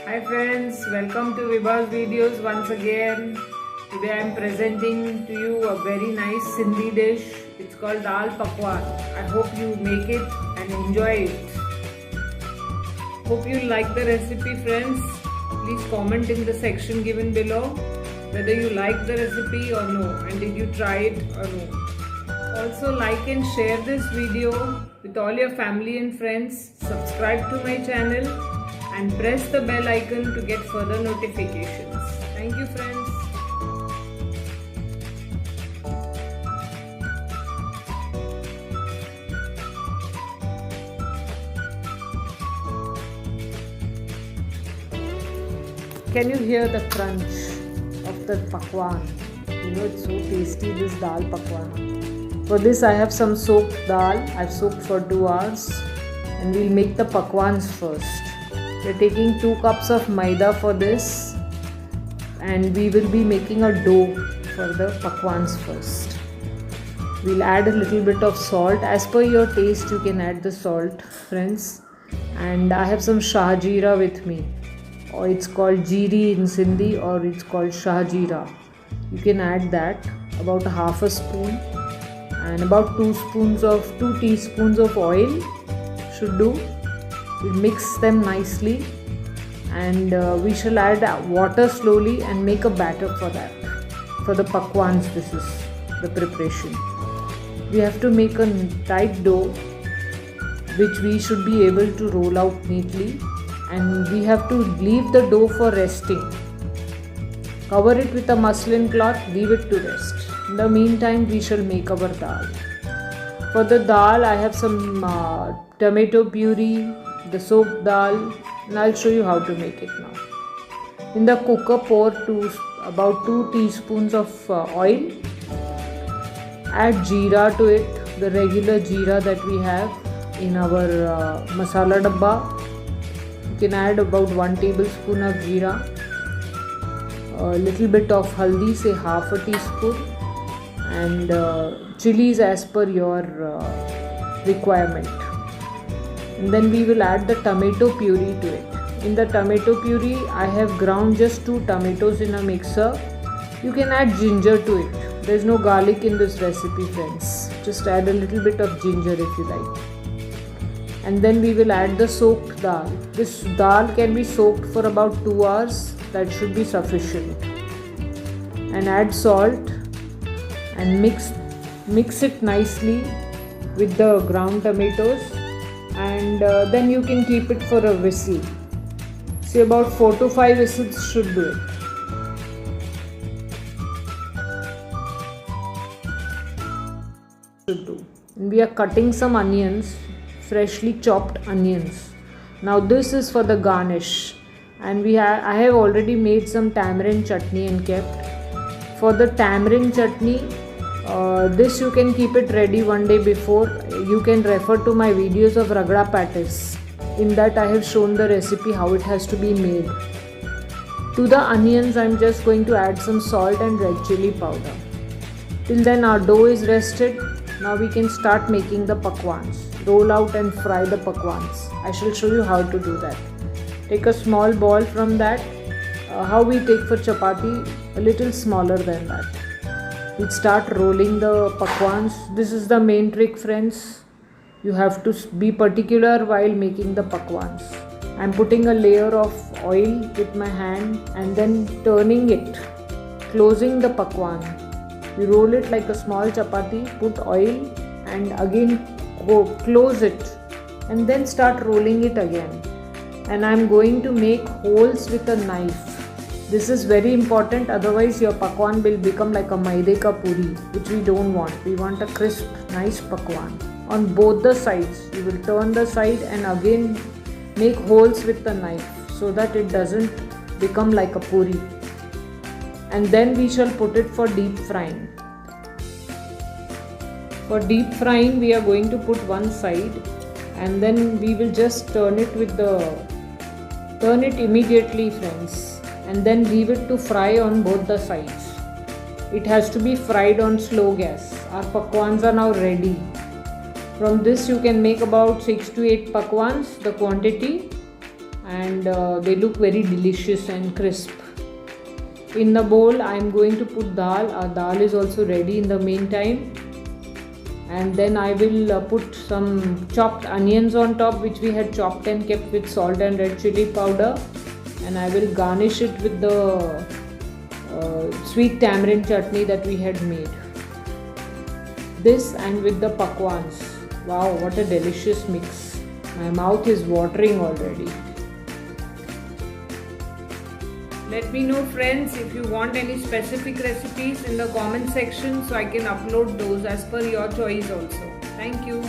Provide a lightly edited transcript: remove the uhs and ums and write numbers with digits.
Hi friends, welcome to Vibha's videos once again. Today I am presenting to you a very nice Sindhi dish. It's called Dal Pakwan. I hope you make it and enjoy it. Hope you like the recipe friends. Please comment in the section given below whether you like the recipe or no, and did you try it or no. Also like and share this video with all your family and friends. Subscribe to my channel and press the bell icon to get further notifications. Thank you friends. Can you hear the crunch of the pakwan? You know it's so tasty, this dal pakwan. For this I have some soaked dal. I've soaked for 2 hours and we'll make the pakwans first. We're taking 2 cups of maida for this and we will be making a dough for the pakwans first. We'll add a little bit of salt. As per your taste you can add the salt friends. And I have some shahjeera with me, or it's called jeeri in Sindhi, or it's called shahjeera. You can add that, about half a spoon, and about 2 teaspoons of oil should do. We'll mix them nicely and we shall add water slowly and make a batter for that. For the pakwans, this is the preparation. We have to make a tight dough which we should be able to roll out neatly, and we have to leave the dough for resting. Cover it with a muslin cloth, leave it to rest. In the meantime, we shall make our dal. For the dal, I have some tomato puree, the soaked dal, and I'll show you how to make it now. In the cooker, pour about 2 teaspoons of oil. Add jeera to it, the regular jeera that we have in our masala dabba. You can add about 1 tablespoon of jeera, a little bit of haldi, say half a teaspoon, and chilies as per your requirement. And then we will add the tomato puree to it. In the tomato puree, I have ground just 2 tomatoes in a mixer. You can add ginger to it. There is no garlic in this recipe friends. Just add a little bit of ginger if you like. And then we will add the soaked dal. This dal can be soaked for about 2 hours. That should be sufficient. And add salt and mix it nicely with the ground tomatoes, and then you can keep it for a whistle. Say about 4 to 5 whistles should do it. And we are cutting some onions, freshly chopped onions. Now this is for the garnish, and I have already made some tamarind chutney and kept. For the tamarind chutney, this you can keep it ready one day before. You can refer to my videos of ragda patties. In that I have shown the recipe how it has to be made. To the onions I am just going to add some salt and red chili powder. Till then our dough is rested. Now we can start making the pakwans. Roll out and fry the pakwans. I shall show you how to do that. Take a small ball from that. How we take for chapati, a little smaller than that. We'll start rolling the pakwans. This is the main trick friends. You have to be particular while making the pakwans. I'm putting a layer of oil with my hand and then turning it, closing the pakwan. You roll it like a small chapati, put oil and again close it and then start rolling it again. And I'm going to make holes with a knife. This is very important, otherwise your pakwan will become like a maide ka puri, which we don't want. We want a crisp, nice pakwan. On both the sides, you will turn the side and again make holes with the knife so that it doesn't become like a puri. And then we shall put it for deep frying. For deep frying, we are going to put one side and then we will just turn it immediately friends. And then leave it to fry on both the sides. It has to be fried on slow gas. Our pakwans are now ready. From this you can make about 6 to 8 pakwans, the quantity, and they look very delicious and crisp. In the bowl I am going to put dal. Our dal is also ready in the meantime, and then I will put some chopped onions on top, which we had chopped and kept with salt and red chili powder, and I will garnish it with the sweet tamarind chutney that we had made. This and with the pakwans. Wow, what a delicious mix. My mouth is watering already. Let me know, friends, if you want any specific recipes in the comment section so I can upload those as per your choice also. Thank you.